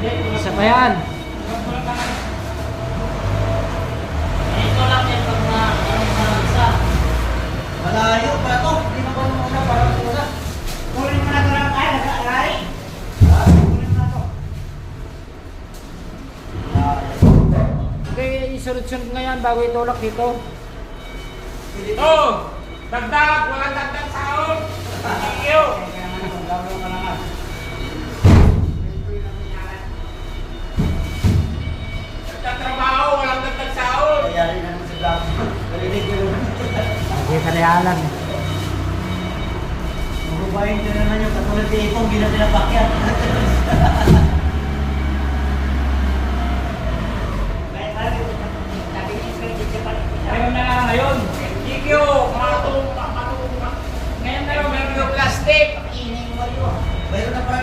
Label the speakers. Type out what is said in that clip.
Speaker 1: Isa pa yan.
Speaker 2: Ito lang yan pag isa.
Speaker 3: Malayo pa to. Hindi na ba muna parang muna.
Speaker 2: Kunin mo na ito lang kaya, nag-aaray. Kunin mo na ito.
Speaker 1: Okay, isunod-sunod nga yan bago itulak dito.
Speaker 4: Oh! Dagdag! Walang dagdag sahod! Iyo! Nagtatrabaho, walang dagdag sahod!
Speaker 3: Nangyari na naman sa vlog. Narinig ko yun.
Speaker 1: Nakita na yan lang.
Speaker 3: Mabubayin ko naman yung katulad ni Ipong, hindi na pinapakyan.
Speaker 4: Ngayon na nga ngayon! Ikyo! Ngayon na yung meron yung plastic!
Speaker 3: Mayroon na pa